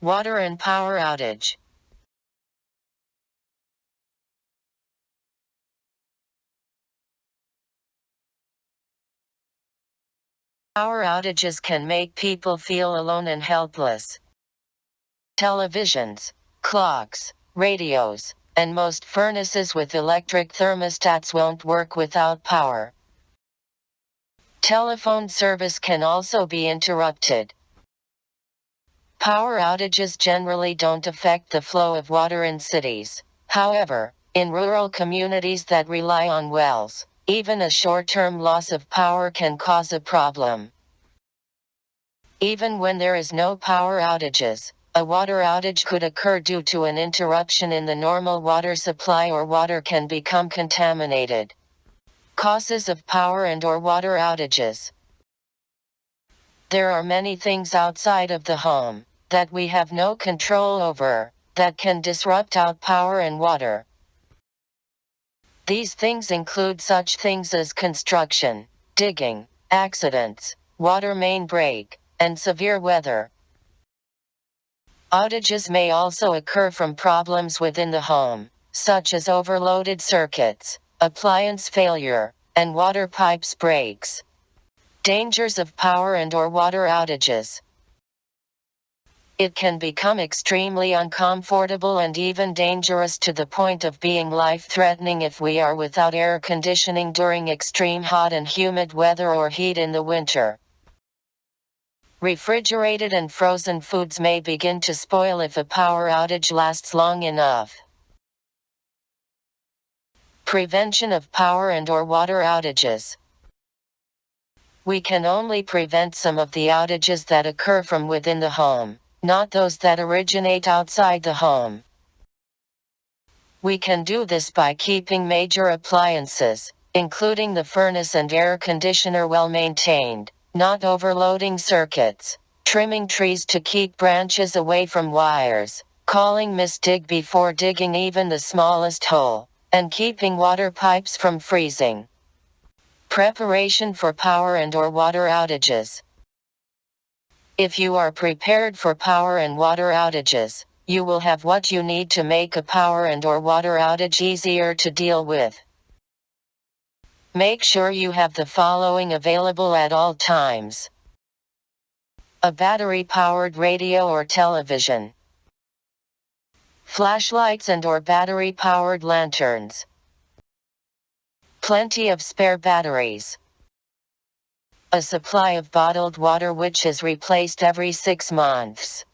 Water and power outage. Power outages can make people feel alone and helpless. Televisions, clocks, radios, and most furnaces with electric thermostats won't work without power. Telephone service can also be interrupted. Power outages generally don't affect the flow of water in cities. However, in rural communities that rely on wells, even a short-term loss of power can cause a problem. Even when there is no power outages, a water outage could occur due to an interruption in the normal water supply, or water can become contaminated. Causes of power and/or water outages. There are many things outside of the home that we have no control over that can disrupt our power and water. These things include such things as construction, digging, accidents, water main break, and severe weather. Outages may also occur from problems within the home, such as overloaded circuits, appliance failure, and water pipes breaks. Dangers of power and/or water outages. It can become extremely uncomfortable and even dangerous to the point of being life-threatening if we are without air conditioning during extreme hot and humid weather or heat in the winter. Refrigerated and frozen foods may begin to spoil if a power outage lasts long enough. Prevention of power and/or water outages. We can only prevent some of the outages that occur from within the home, not those that originate outside the home. We can do this by keeping major appliances, including the furnace and air conditioner, well maintained, not overloading circuits, trimming trees to keep branches away from wires, calling dig before digging even the smallest hole, and keeping water pipes from freezing. Preparation for power and/or water outages. If you are prepared for power and water outages, you will have what you need to make a power and/or water outage easier to deal with. Make sure you have the following available at all times: a battery-powered radio or television, flashlights and/or battery-powered lanterns, plenty of spare batteries, a supply of bottled water which is replaced every 6 months,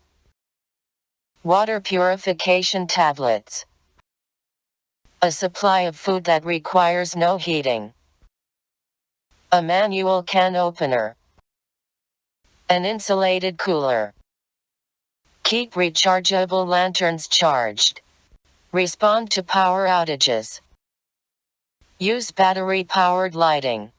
water purification tablets, a supply of food that requires no heating, a manual can opener, an insulated cooler. Keep rechargeable lanterns charged. Respond to power outages. Use battery-powered lighting.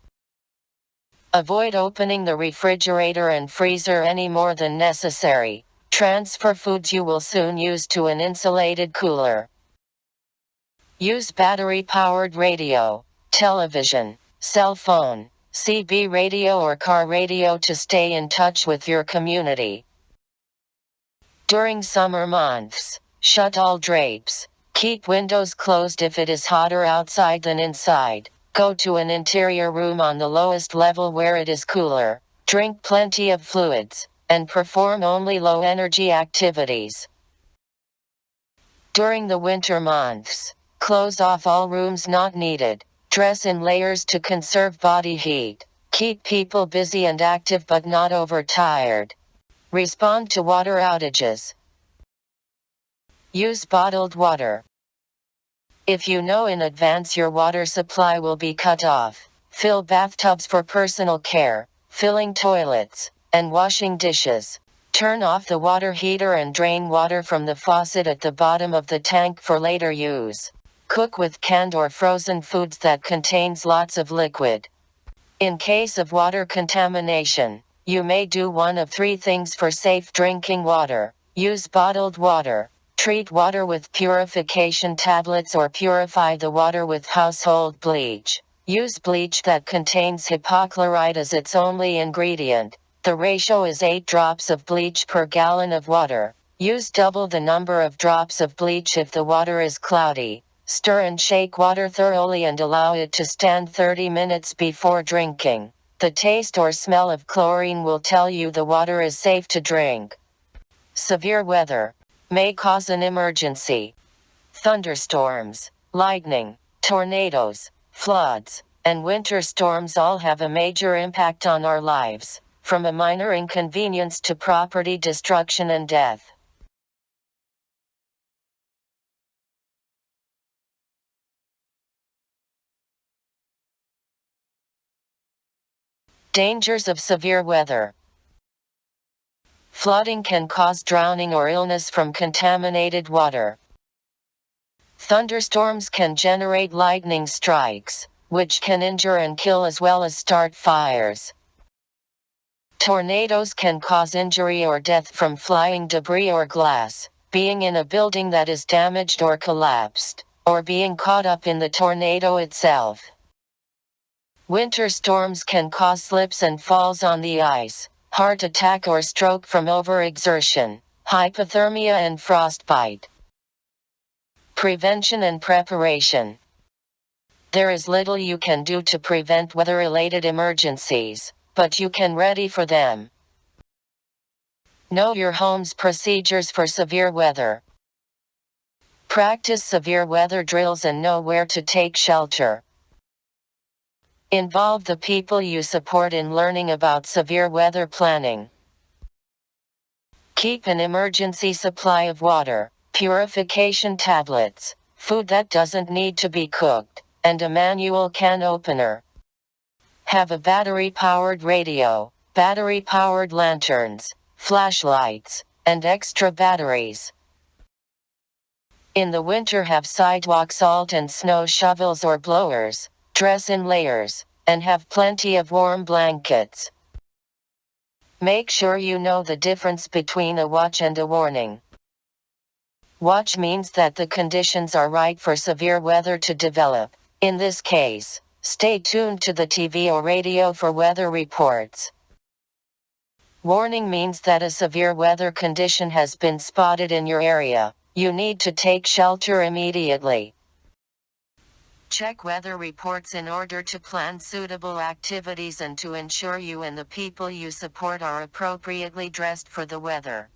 Avoid opening the refrigerator and freezer any more than necessary. Transfer foods you will soon use to an insulated cooler. Use battery-powered radio, television, cell phone, CB radio or car radio to stay in touch with your community. During summer months, shut all drapes. Keep windows closed if it is hotter outside than inside. Go to an interior room on the lowest level where it is cooler. Drink plenty of fluids, and perform only low-energy activities. During the winter months, close off all rooms not needed. Dress in layers to conserve body heat. Keep people busy and active but not overtired. Respond to water outages. Use bottled water. If you know in advance your water supply will be cut off, fill bathtubs for personal care, filling toilets, and washing dishes. Turn off the water heater and drain water from the faucet at the bottom of the tank for later use. Cook with canned or frozen foods that contains lots of liquid. In case of water contamination, you may do one of 3 things for safe drinking water. Use bottled water. Treat water with purification tablets or purify the water with household bleach. Use bleach that contains hypochlorite as its only ingredient. The ratio is 8 drops of bleach per gallon of water. Use double the number of drops of bleach if the water is cloudy. Stir and shake water thoroughly and allow it to stand 30 minutes before drinking. The taste or smell of chlorine will tell you the water is safe to drink. Severe weather may cause an emergency. Thunderstorms, lightning, tornadoes, floods, and winter storms all have a major impact on our lives, from a minor inconvenience to property destruction and death. Dangers of severe weather. Flooding can cause drowning or illness from contaminated water. Thunderstorms can generate lightning strikes, which can injure and kill as well as start fires. Tornadoes can cause injury or death from flying debris or glass, being in a building that is damaged or collapsed, or being caught up in the tornado itself. Winter storms can cause slips and falls on the ice, heart attack or stroke from overexertion, hypothermia and frostbite. Prevention and preparation. There is little you can do to prevent weather-related emergencies, but you can ready for them. Know your home's procedures for severe weather. Practice severe weather drills and know where to take shelter. Involve the people you support in learning about severe weather planning. Keep an emergency supply of water, purification tablets, food that doesn't need to be cooked, and a manual can opener. Have a battery-powered radio, battery-powered lanterns, flashlights, and extra batteries. In the winter have sidewalk salt and snow shovels or blowers. Dress in layers, and have plenty of warm blankets. Make sure you know the difference between a watch and a warning. Watch means that the conditions are right for severe weather to develop. In this case, stay tuned to the TV or radio for weather reports. Warning means that a severe weather condition has been spotted in your area. You need to take shelter immediately. Check weather reports in order to plan suitable activities and to ensure you and the people you support are appropriately dressed for the weather.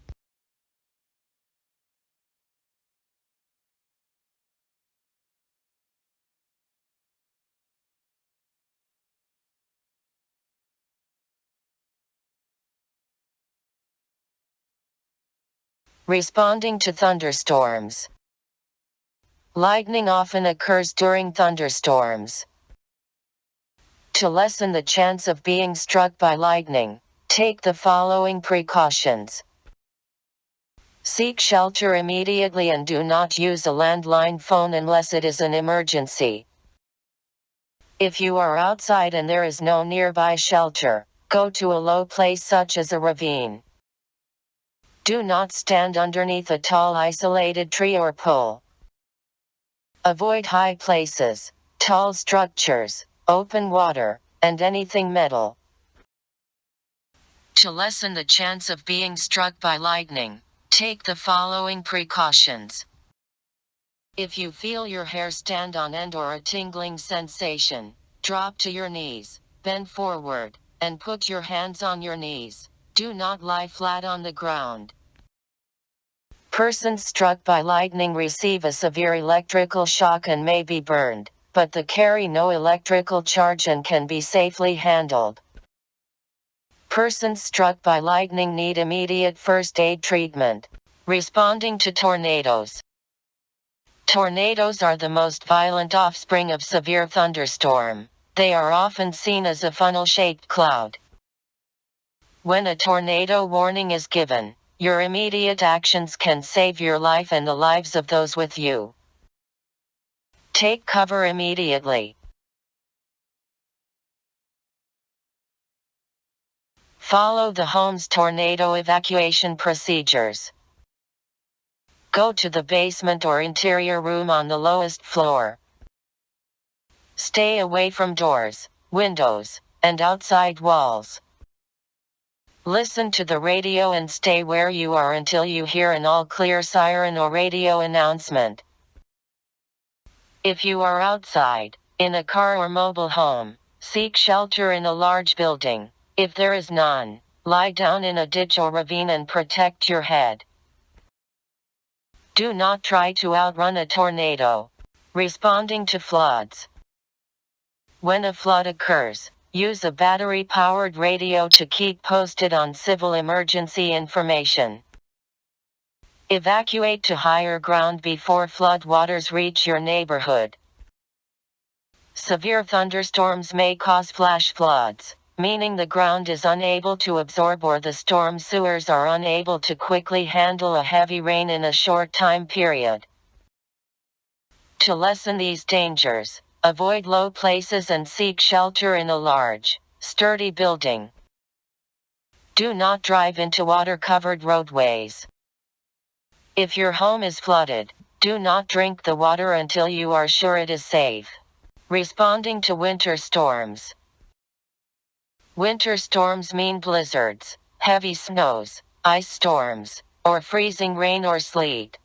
Responding to thunderstorms. Lightning often occurs during thunderstorms. To lessen the chance of being struck by lightning, take the following precautions. Seek shelter immediately and do not use a landline phone unless it is an emergency. If you are outside and there is no nearby shelter, go to a low place such as a ravine. Do not stand underneath a tall isolated tree or pole. Avoid high places, tall structures, open water, and anything metal. To lessen the chance of being struck by lightning, take the following precautions. If you feel your hair stand on end or a tingling sensation, drop to your knees, bend forward, and put your hands on your knees. Do not lie flat on the ground. Persons struck by lightning receive a severe electrical shock and may be burned, but they carry no electrical charge and can be safely handled. Persons struck by lightning need immediate first aid treatment. Responding to tornadoes. Tornadoes are the most violent offspring of severe thunderstorm. They are often seen as a funnel-shaped cloud. When a tornado warning is given, your immediate actions can save your life and the lives of those with you. Take cover immediately. Follow the home's tornado evacuation procedures. Go to the basement or interior room on the lowest floor. Stay away from doors, windows, and outside walls. Listen to the radio and stay where you are until you hear an all-clear siren or radio announcement. If you are outside, in a car or mobile home, seek shelter in a large building. If there is none, lie down in a ditch or ravine and protect your head. Do not try to outrun a tornado. Responding to floods. When a flood occurs, use a battery-powered radio to keep posted on civil emergency information. Evacuate to higher ground before flood waters reach your neighborhood. Severe thunderstorms may cause flash floods, meaning the ground is unable to absorb or the storm sewers are unable to quickly handle a heavy rain in a short time period. To lessen these dangers, avoid low places and seek shelter in a large, sturdy building. Do not drive into water-covered roadways. If your home is flooded, do not drink the water until you are sure it is safe. Responding to winter storms. Winter storms mean blizzards, heavy snows, ice storms, or freezing rain or sleet.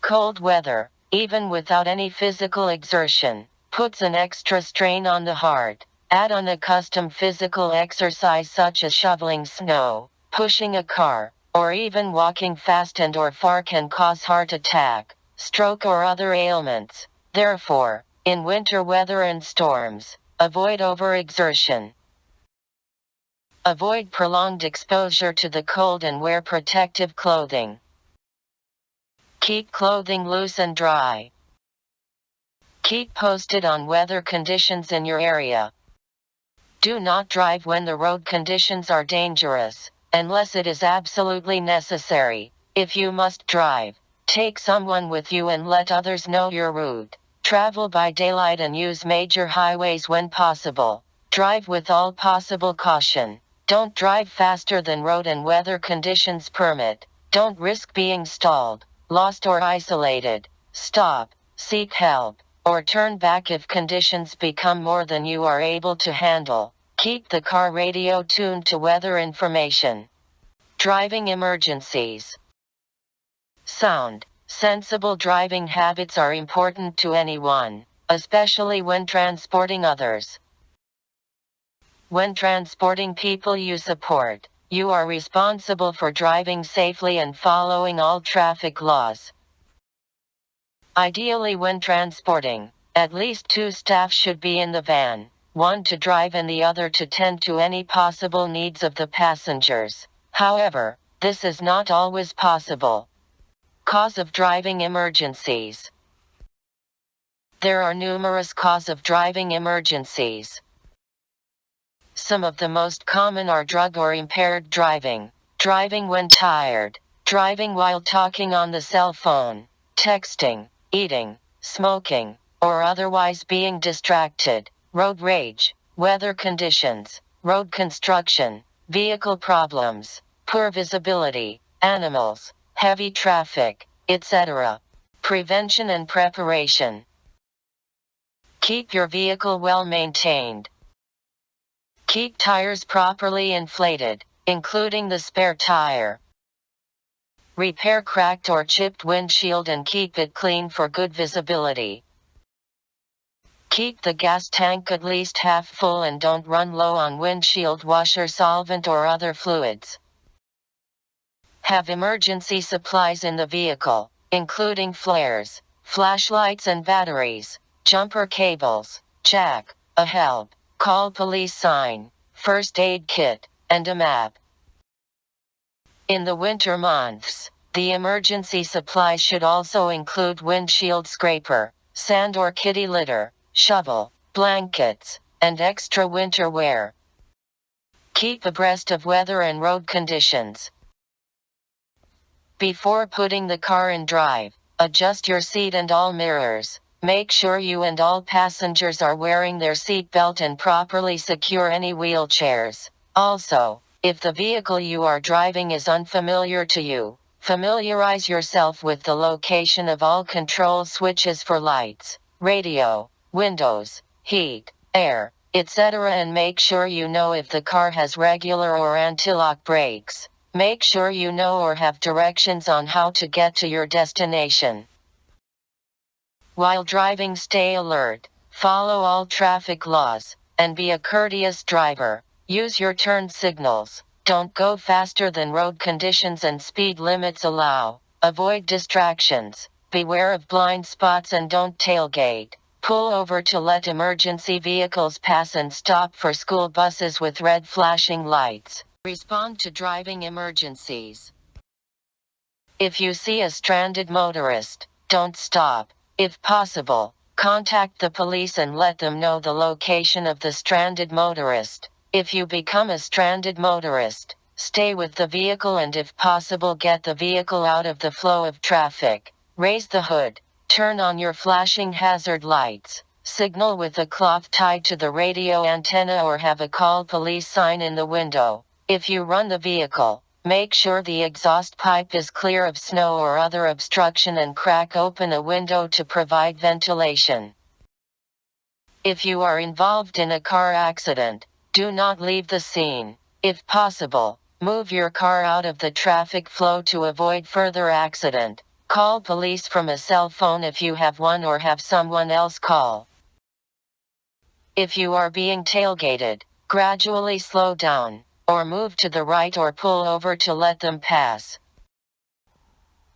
Cold weather, even without any physical exertion, puts an extra strain on the heart. Add unaccustomed physical exercise such as shoveling snow, pushing a car, or even walking fast and or far can cause heart attack, stroke or other ailments. Therefore, in winter weather and storms, avoid overexertion. Avoid prolonged exposure to the cold and wear protective clothing. Keep clothing loose and dry. Keep posted on weather conditions in your area. Do not drive when the road conditions are dangerous, unless it is absolutely necessary. If you must drive, take someone with you and let others know your route. Travel by daylight and use major highways when possible. Drive with all possible caution. Don't drive faster than road and weather conditions permit. Don't risk being stalled, lost or isolated. Stop, seek help, or turn back if conditions become more than you are able to handle. Keep the car radio tuned to weather information. Driving emergencies. Sound, sensible driving habits are important to anyone, especially when transporting others. When transporting people you support, you are responsible for driving safely and following all traffic laws. Ideally, when transporting, at least 2 staff should be in the van, one to drive and the other to tend to any possible needs of the passengers. However, this is not always possible. Cause of driving emergencies. There are numerous causes of driving emergencies. Some of the most common are drug or impaired driving, driving when tired, driving while talking on the cell phone, texting, eating, smoking, or otherwise being distracted, road rage, weather conditions, road construction, vehicle problems, poor visibility, animals, heavy traffic, etc. Prevention and preparation. Keep your vehicle well maintained. Keep tires properly inflated, including the spare tire. Repair cracked or chipped windshield and keep it clean for good visibility. Keep the gas tank at least half full and don't run low on windshield washer solvent or other fluids. Have emergency supplies in the vehicle, including flares, flashlights and batteries, jumper cables, jack, a help, call police sign, first aid kit, and a map. In the winter months, the emergency supplies should also include windshield scraper, sand or kitty litter, shovel, blankets, and extra winter wear. Keep abreast of weather and road conditions. Before putting the car in drive, adjust your seat and all mirrors. Make sure you and all passengers are wearing their seat belt and properly secure any wheelchairs. Also, if the vehicle you are driving is unfamiliar to you, familiarize yourself with the location of all control switches for lights, radio, windows, heat, air, etc. And make sure you know if the car has regular or anti-lock brakes. Make sure you know or have directions on how to get to your destination. While driving, stay alert, follow all traffic laws, and be a courteous driver. Use your turn signals. Don't go faster than road conditions and speed limits allow. Avoid distractions. Beware of blind spots and don't tailgate. Pull over to let emergency vehicles pass and stop for school buses with red flashing lights. Respond to driving emergencies. If you see a stranded motorist, don't stop. If possible, contact the police and let them know the location of the stranded motorist. If you become a stranded motorist, stay with the vehicle and if possible get the vehicle out of the flow of traffic. Raise the hood. Turn on your flashing hazard lights. Signal with a cloth tied to the radio antenna or have a call police sign in the window. If you run the vehicle, make sure the exhaust pipe is clear of snow or other obstruction and crack open a window to provide ventilation. If you are involved in a car accident, do not leave the scene. If possible, move your car out of the traffic flow to avoid further accident. Call police from a cell phone if you have one or have someone else call. If you are being tailgated, gradually slow down, or move to the right or pull over to let them pass.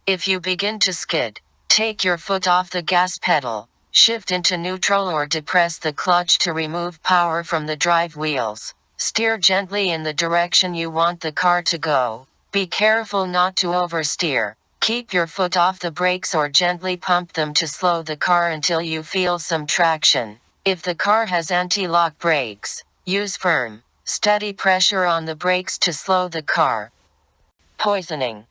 If you begin to skid, take your foot off the gas pedal, shift into neutral or depress the clutch to remove power from the drive wheels. Steer gently in the direction you want the car to go. Be careful not to oversteer. Keep your foot off the brakes or gently pump them to slow the car until you feel some traction. If the car has anti-lock brakes, use firm, steady pressure on the brakes to slow the car. Poisoning.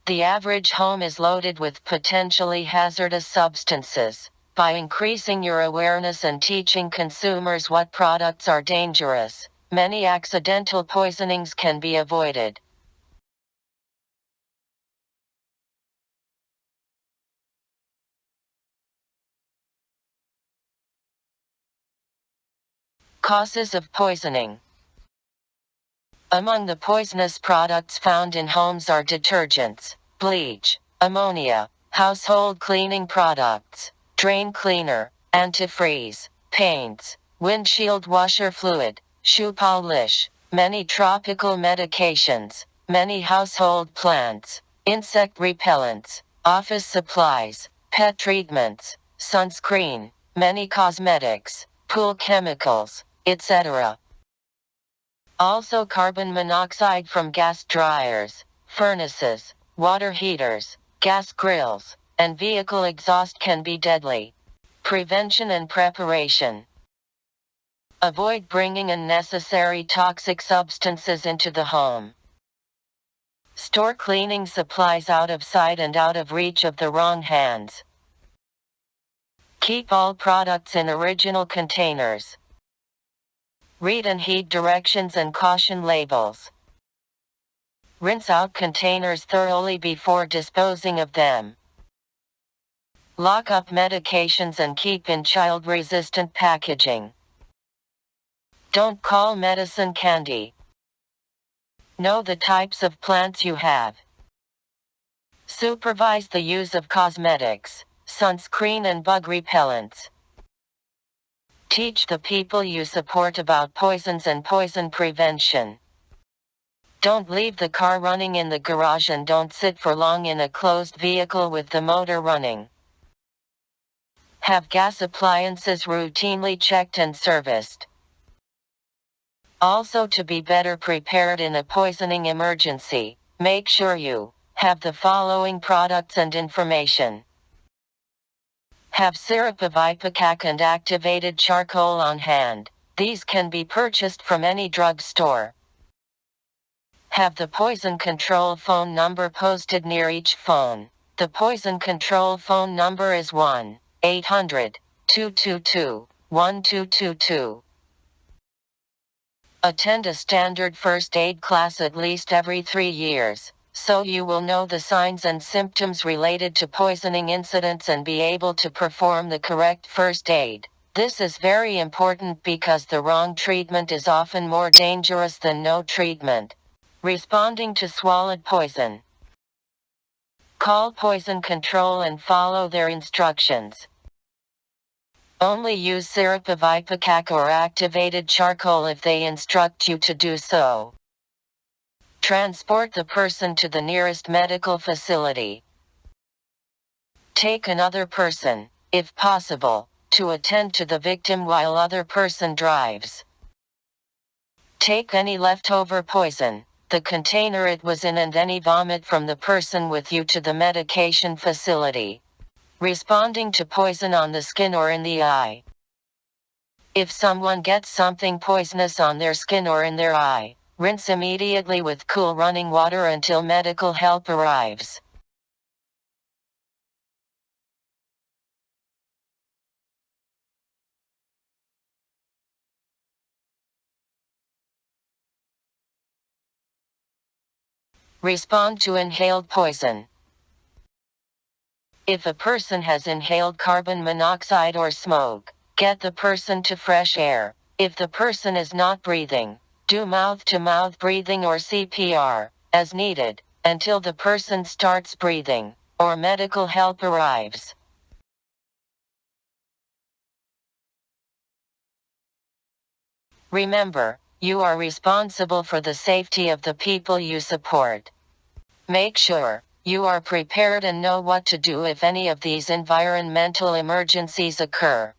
The average home is loaded with potentially hazardous substances. By increasing your awareness and teaching consumers what products are dangerous, many accidental poisonings can be avoided. Causes of poisoning. Among the poisonous products found in homes are detergents, bleach, ammonia, household cleaning products, drain cleaner, antifreeze, paints, windshield washer fluid, shoe polish, many tropical medications, many household plants, insect repellents, office supplies, pet treatments, sunscreen, many cosmetics, pool chemicals, etc. Also carbon monoxide from gas dryers, furnaces, water heaters, gas grills, and vehicle exhaust can be deadly. Prevention and preparation. Avoid bringing unnecessary toxic substances into the home. Store cleaning supplies out of sight and out of reach of the wrong hands. Keep all products in original containers. Read and heed directions and caution labels. Rinse out containers thoroughly before disposing of them. Lock up medications and keep in child-resistant packaging. Don't call medicine candy. Know the types of plants you have. Supervise the use of cosmetics, sunscreen and bug repellents. Teach the people you support about poisons and poison prevention. Don't leave the car running in the garage and don't sit for long in a closed vehicle with the motor running. Have gas appliances routinely checked and serviced. Also, to be better prepared in a poisoning emergency, make sure you have the following products and information. Have syrup of ipecac and activated charcoal on hand. These can be purchased from any drugstore. Have the poison control phone number posted near each phone. The poison control phone number is 1-800-222-1222. Attend a standard first aid class at least every 3 years, so you will know the signs and symptoms related to poisoning incidents and be able to perform the correct first aid. This is very important because the wrong treatment is often more dangerous than no treatment. Responding to swallowed poison. Call poison control and follow their instructions. Only use syrup of ipecac or activated charcoal if they instruct you to do so. Transport the person to the nearest medical facility. Take another person, if possible, to attend to the victim while other person drives. Take any leftover poison, the container it was in, and any vomit from the person with you to the medication facility. Responding to poison on the skin or in the eye. If someone gets something poisonous on their skin or in their eye, rinse immediately with cool running water until medical help arrives. Respond to inhaled poison. If a person has inhaled carbon monoxide or smoke, get the person to fresh air. If the person is not breathing, do mouth-to-mouth breathing or CPR, as needed, until the person starts breathing, or medical help arrives. Remember, you are responsible for the safety of the people you support. Make sure you are prepared and know what to do if any of these environmental emergencies occur.